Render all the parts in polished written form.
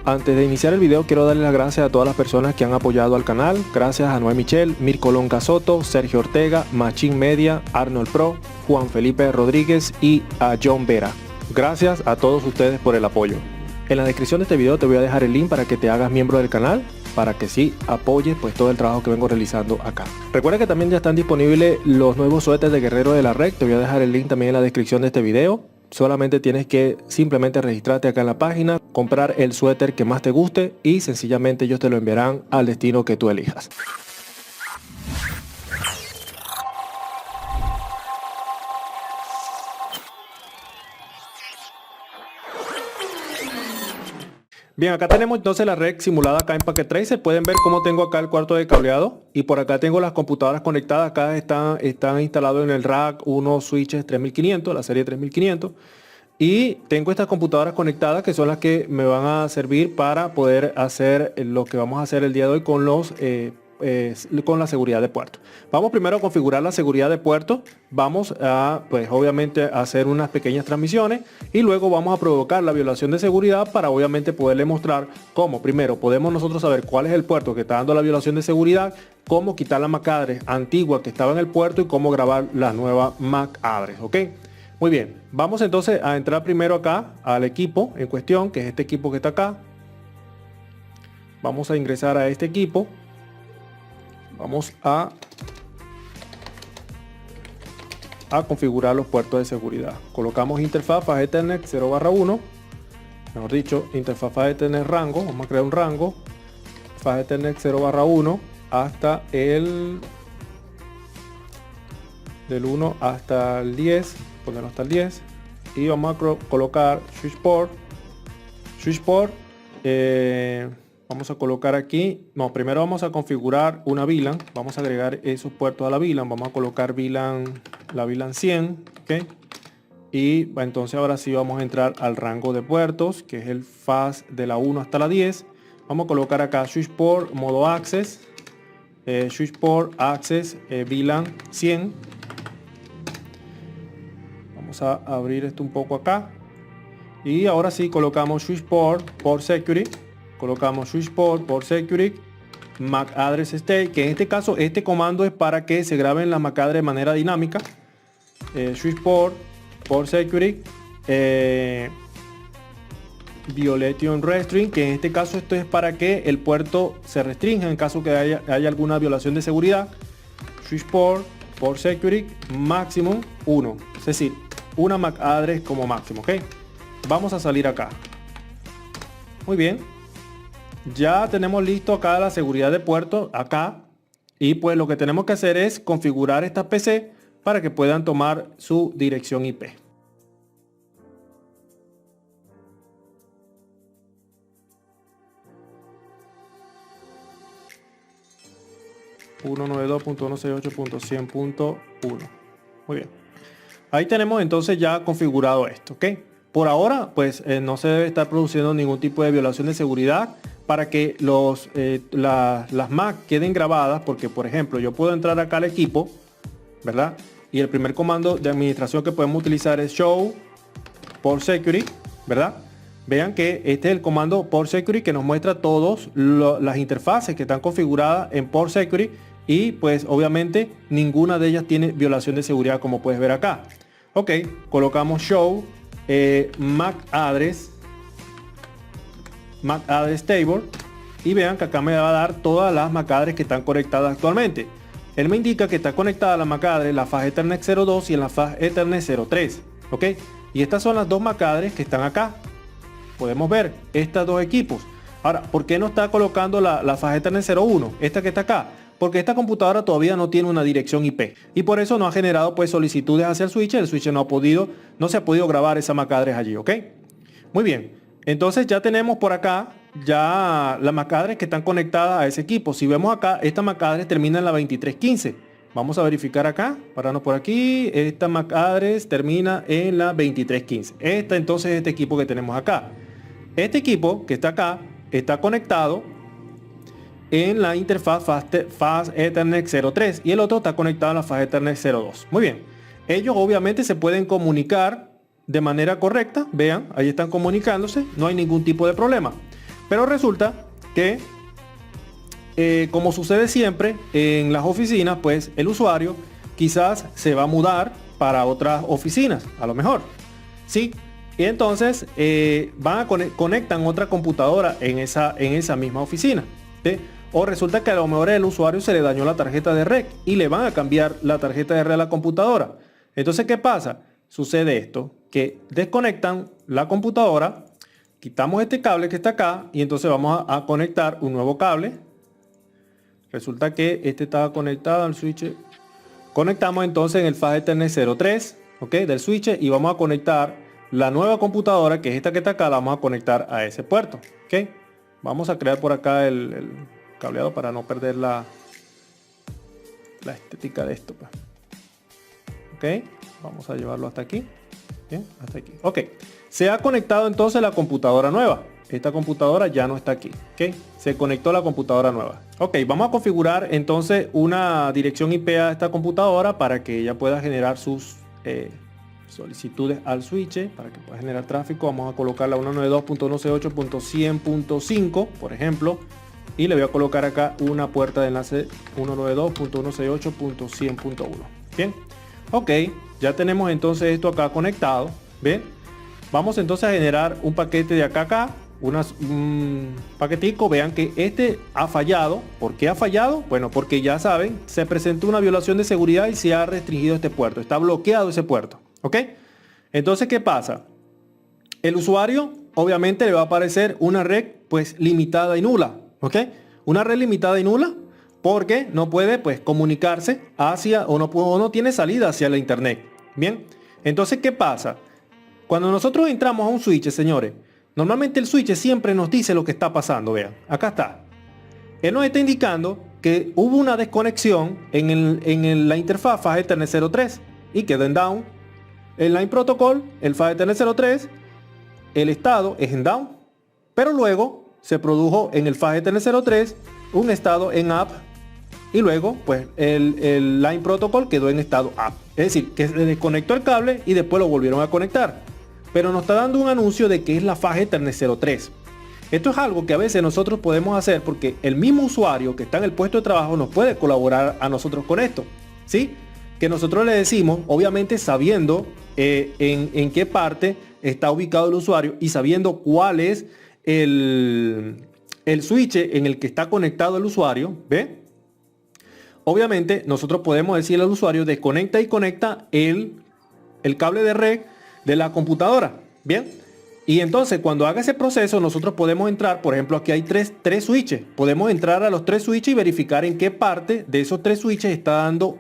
Antes de iniciar el video quiero darle las gracias a todas las personas que han apoyado al canal. Gracias a Noé Michel, Mirko Lonca Soto, Sergio Ortega, Machín Media, Arnold Pro, Juan Felipe Rodríguez y a John Vera. Gracias a todos ustedes por el apoyo. En la descripción de este video te voy a dejar el link para que te hagas miembro del canal, para que sí apoyes pues todo el trabajo que vengo realizando acá. Recuerda que también ya están disponibles los nuevos suéteres de Guerrero de la Red. Te voy a dejar el link también en la descripción de este video. Solamente tienes que simplemente registrarte acá en la página, comprar el suéter que más te guste y sencillamente ellos te lo enviarán al destino que tú elijas. Bien, acá tenemos entonces la red simulada acá en Packet Tracer. Pueden ver cómo tengo acá el cuarto de cableado y por acá tengo las computadoras conectadas. Acá están instalados en el rack unos switches 3500, la serie 3500. Y tengo estas computadoras conectadas que son las que me van a servir para poder hacer lo que vamos a hacer el día de hoy con con la seguridad de puerto. Vamos primero a configurar la seguridad de puerto. Vamos a, pues obviamente, hacer unas pequeñas transmisiones y luego vamos a provocar la violación de seguridad para obviamente poderle mostrar cómo primero podemos nosotros saber cuál es el puerto que está dando la violación de seguridad, cómo quitar la MAC address antigua que estaba en el puerto y cómo grabar la nueva MAC address, ¿ok? Muy bien, vamos entonces a entrar primero acá al equipo en cuestión, que es este equipo que está acá. Vamos a ingresar a este equipo. Vamos a configurar los puertos de seguridad. Colocamos interfaz Fast Ethernet 0/1, mejor dicho, interfaz Fast Ethernet rango. Vamos a crear un rango Fast Ethernet 0/1 hasta del 1 hasta el 10, ponerlo hasta el 10 y vamos a colocar switchport. Vamos a colocar aquí, no, primero vamos a configurar una VLAN, vamos a agregar esos puertos a la VLAN, vamos a colocar la VLAN 100, ¿ok? Y entonces ahora sí vamos a entrar al rango de puertos, que es el fast de la 1 hasta la 10. Vamos a colocar acá switchport, modo access, switchport access, VLAN 100. Vamos a abrir esto un poco acá. Y ahora sí colocamos switchport port security. Colocamos switchport port security MAC address state, que en este caso este comando es para que se graben las MAC address de manera dinámica. Switchport port security violation restring, que en este caso esto es para que el puerto se restrinja en caso que haya alguna violación de seguridad. Switchport port security maximum 1, es decir, una MAC address como máximo, ¿ok? Vamos a salir acá. Muy bien. Ya tenemos listo acá la seguridad de puerto acá y pues lo que tenemos que hacer es configurar esta PC para que puedan tomar su dirección IP. .192.168.100.1. Muy bien. Ahí tenemos entonces ya configurado esto, ¿ok? Por ahora pues no se debe estar produciendo ningún tipo de violación de seguridad para que las MAC queden grabadas, porque por ejemplo yo puedo entrar acá al equipo, ¿verdad? Y el primer comando de administración que podemos utilizar es show port security, ¿verdad? Vean que este es el comando port security que nos muestra todas las interfaces que están configuradas en port security y pues obviamente ninguna de ellas tiene violación de seguridad, como puedes ver acá. Ok, colocamos show MAC address table y vean que acá me va a dar todas las MAC address que están conectadas actualmente. Él me indica que está conectada la MAC address, la Fast Ethernet 02 y en la Fast Ethernet 03, ok, y estas son las dos MAC address que están acá. Podemos ver estos dos equipos. Ahora, ¿por qué no está colocando la Fast Ethernet 01, esta que está acá? Porque esta computadora todavía no tiene una dirección IP y por eso no ha generado pues solicitudes hacia el switch no se ha podido grabar esa MAC address allí, ok. Muy bien. Entonces ya tenemos por acá ya las MAC address que están conectadas a ese equipo. Si vemos acá, esta MAC address termina en la 2315. Vamos a verificar acá, pararnos por aquí. Esta MAC address termina en la 2315. Esta entonces es este equipo que tenemos acá. Este equipo que está acá está conectado en la interfaz Fast Ethernet 03 y el otro está conectado a la Fast Ethernet 02. Muy bien. Ellos obviamente se pueden comunicar de manera correcta. Vean, ahí están comunicándose, no hay ningún tipo de problema. Pero resulta que, como sucede siempre en las oficinas, pues el usuario quizás se va a mudar para otras oficinas, a lo mejor, ¿sí? Y entonces conectan otra computadora en esa misma oficina, ¿sí? O resulta que a lo mejor el usuario se le dañó la tarjeta de red y le van a cambiar la tarjeta de red a la computadora. Entonces, ¿qué pasa? Sucede esto, que desconectan la computadora, quitamos este cable que está acá y entonces vamos a conectar un nuevo cable. Resulta que este estaba conectado al switch. Conectamos entonces en el fast Ethernet 03, ¿ok? Del switch, y vamos a conectar la nueva computadora, que es esta que está acá, la vamos a conectar a ese puerto, ¿ok? Vamos a crear por acá el cableado para no perder la estética de esto, pues. Ok, vamos a llevarlo hasta aquí. Bien, hasta aquí. Ok, se ha conectado entonces la computadora nueva. Esta computadora ya no está aquí. Ok, se conectó la computadora nueva. Ok, vamos a configurar entonces una dirección IP a esta computadora para que ella pueda generar sus solicitudes al switch, para que pueda generar tráfico. Vamos a colocarla 192.168.100.5, por ejemplo, y le voy a colocar acá una puerta de enlace 192.168.100.1. Bien, ok, ya tenemos entonces esto acá conectado. Bien, vamos entonces a generar un paquete de acá a acá, un paquetico. Vean que este ha fallado. ¿Por qué ha fallado? Bueno, porque ya saben, se presentó una violación de seguridad y se ha restringido este puerto, está bloqueado ese puerto. ¿Ok? Entonces, ¿qué pasa? El usuario obviamente le va a aparecer una red pues limitada y nula. ¿Ok? Una red limitada y nula porque no puede pues comunicarse hacia o no tiene salida hacia la internet. Bien, entonces, ¿qué pasa? Cuando nosotros entramos a un switch, señores, normalmente el switch siempre nos dice lo que está pasando. Vean, acá está. Él nos está indicando que hubo una desconexión en la interfaz fast Ethernet 03 y quedó en down. El line protocol, el fast Ethernet 03, el estado es en down, pero luego se produjo en el fast Ethernet 03 un estado en up y luego pues el line protocol quedó en estado up. Es decir, que se desconectó el cable y después lo volvieron a conectar. Pero nos está dando un anuncio de que es la fast Ethernet 03. Esto es algo que a veces nosotros podemos hacer porque el mismo usuario que está en el puesto de trabajo nos puede colaborar a nosotros con esto, ¿sí? Que nosotros le decimos, obviamente sabiendo en qué parte está ubicado el usuario y sabiendo cuál es el switch en el que está conectado el usuario, ¿ve? Obviamente nosotros podemos decirle al usuario desconecta y conecta el cable de red de la computadora, ¿bien? Y entonces cuando haga ese proceso nosotros podemos entrar, por ejemplo aquí hay tres switches, podemos entrar a los 3 switches y verificar en qué parte de esos 3 switches está dando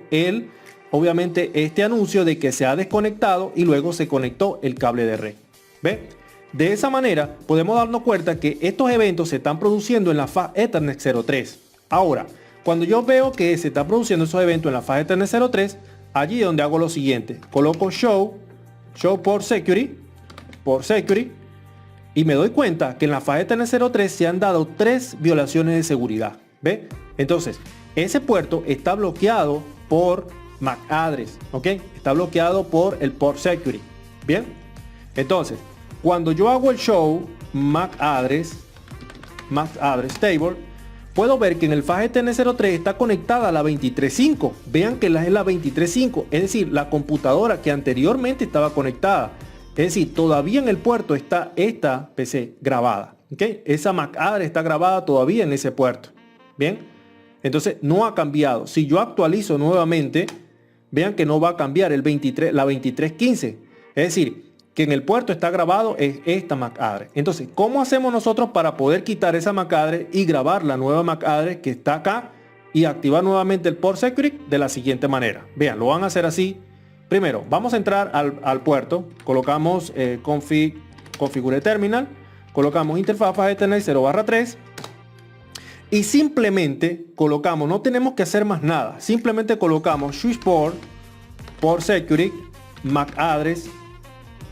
obviamente este anuncio de que se ha desconectado y luego se conectó el cable de red. ¿Ve? De esa manera podemos darnos cuenta que estos eventos se están produciendo en la fast Ethernet 03. Ahora, cuando yo veo que se está produciendo esos eventos en la fast Ethernet 03, allí es donde hago lo siguiente. Coloco show por security, y me doy cuenta que en la fast Ethernet 03 se han dado 3 violaciones de seguridad. ¿Ve? Entonces, ese puerto está bloqueado por MAC address, ¿ok? Está bloqueado por el port security. Bien, entonces cuando yo hago el show MAC address table, puedo ver que en el fast Ethernet 03 está conectada a la 23.5. Vean que es la 23.5, es decir, la computadora que anteriormente estaba conectada. Es decir, todavía en el puerto está esta PC grabada, ¿ok? Esa MAC address está grabada todavía en ese puerto. Bien, entonces no ha cambiado. Si yo actualizo nuevamente, vean que no va a cambiar la 23.15. Es decir, que en el puerto está grabado es esta MAC address. Entonces, ¿cómo hacemos nosotros para poder quitar esa MAC address y grabar la nueva MAC address que está acá y activar nuevamente el port security? De la siguiente manera. Vean, lo van a hacer así. Primero, vamos a entrar al puerto. Colocamos configure terminal. Colocamos interfaz fast Ethernet 0/3. Y simplemente colocamos, no tenemos que hacer más nada. Simplemente colocamos switchport, port security, MAC address.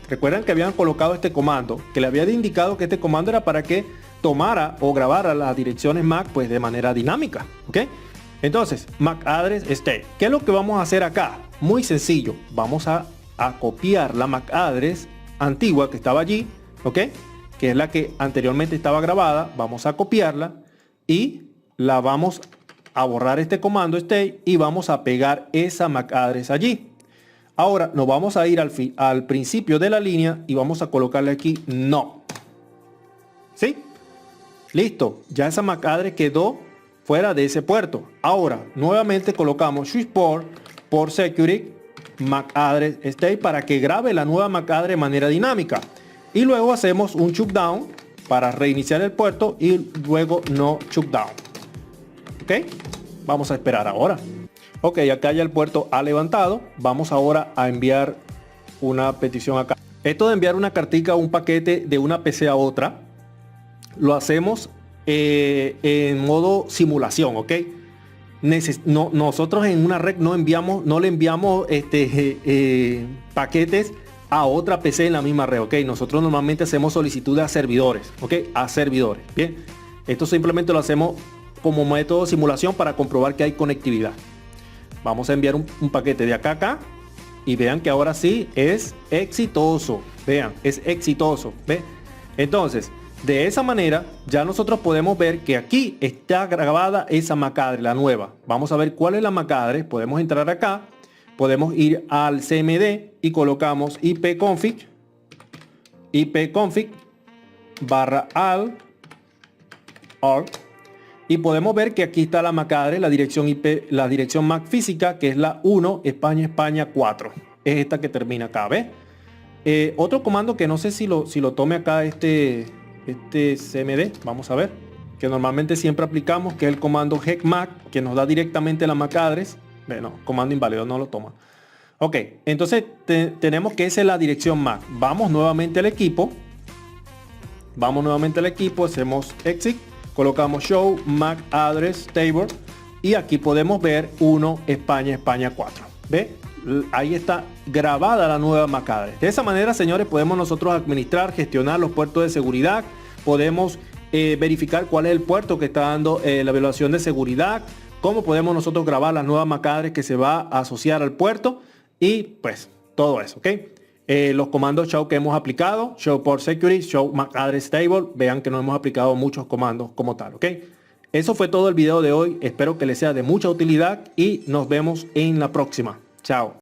Recuerdan que habían colocado este comando, que le había indicado que este comando era para que tomara o grabara las direcciones MAC pues de manera dinámica, ¿ok? Entonces, MAC address state. ¿Qué es lo que vamos a hacer acá? Muy sencillo. Vamos a copiar la MAC address antigua que estaba allí, ¿ok? que es la que anteriormente estaba grabada, vamos a copiarla y la vamos a borrar este comando stay y vamos a pegar esa MAC address allí. Ahora nos vamos a ir al principio de la línea y vamos a colocarle aquí no. ¿Sí? Listo, ya esa MAC address quedó fuera de ese puerto. Ahora nuevamente colocamos switchport por security MAC address stay para que grabe la nueva MAC address de manera dinámica. Y luego hacemos un shutdown para reiniciar el puerto y luego no shutdown. Ok, vamos a esperar ahora. Ok, acá ya el puerto ha levantado. Vamos ahora a enviar una petición acá. Esto de enviar una cartica o un paquete de una PC a otra lo hacemos en modo simulación, ok. Nosotros en una red no le enviamos paquetes a otra PC en la misma red, ok. Nosotros normalmente hacemos solicitudes a servidores, ok, a servidores. Bien, esto simplemente lo hacemos como método de simulación para comprobar que hay conectividad. Vamos a enviar un paquete de acá a acá y vean que ahora sí es exitoso. Vean, es exitoso. ¿Ve? Entonces, de esa manera ya nosotros podemos ver que aquí está grabada esa MAC address, la nueva. Vamos a ver cuál es la MAC address. Podemos entrar acá, podemos ir al CMD y colocamos ipconfig /al org y podemos ver que aquí está la MAC address, la dirección IP, la dirección MAC física, que es la 1 España 4. Es esta que termina acá, ¿ves? Otro comando que no sé si lo tome acá este CMD, vamos a ver, que normalmente siempre aplicamos, que es el comando hecmac, que nos da directamente la MAC address. Bueno, comando inválido, no lo toma. Ok, entonces tenemos que esa es la dirección MAC. Vamos nuevamente al equipo, hacemos exit, colocamos show MAC address table y aquí podemos ver 1 España 4. ¿Ve? Ahí está grabada la nueva MAC address. De esa manera, señores, podemos nosotros administrar, gestionar los puertos de seguridad. Podemos verificar cuál es el puerto que está dando la evaluación de seguridad. Cómo podemos nosotros grabar la nueva MAC address que se va a asociar al puerto. Y pues todo eso, ¿ok? Los comandos show que hemos aplicado. Show port security, show MAC address table. Vean que no hemos aplicado muchos comandos como tal, ¿ok? Eso fue todo el video de hoy. Espero que les sea de mucha utilidad y nos vemos en la próxima. Chao.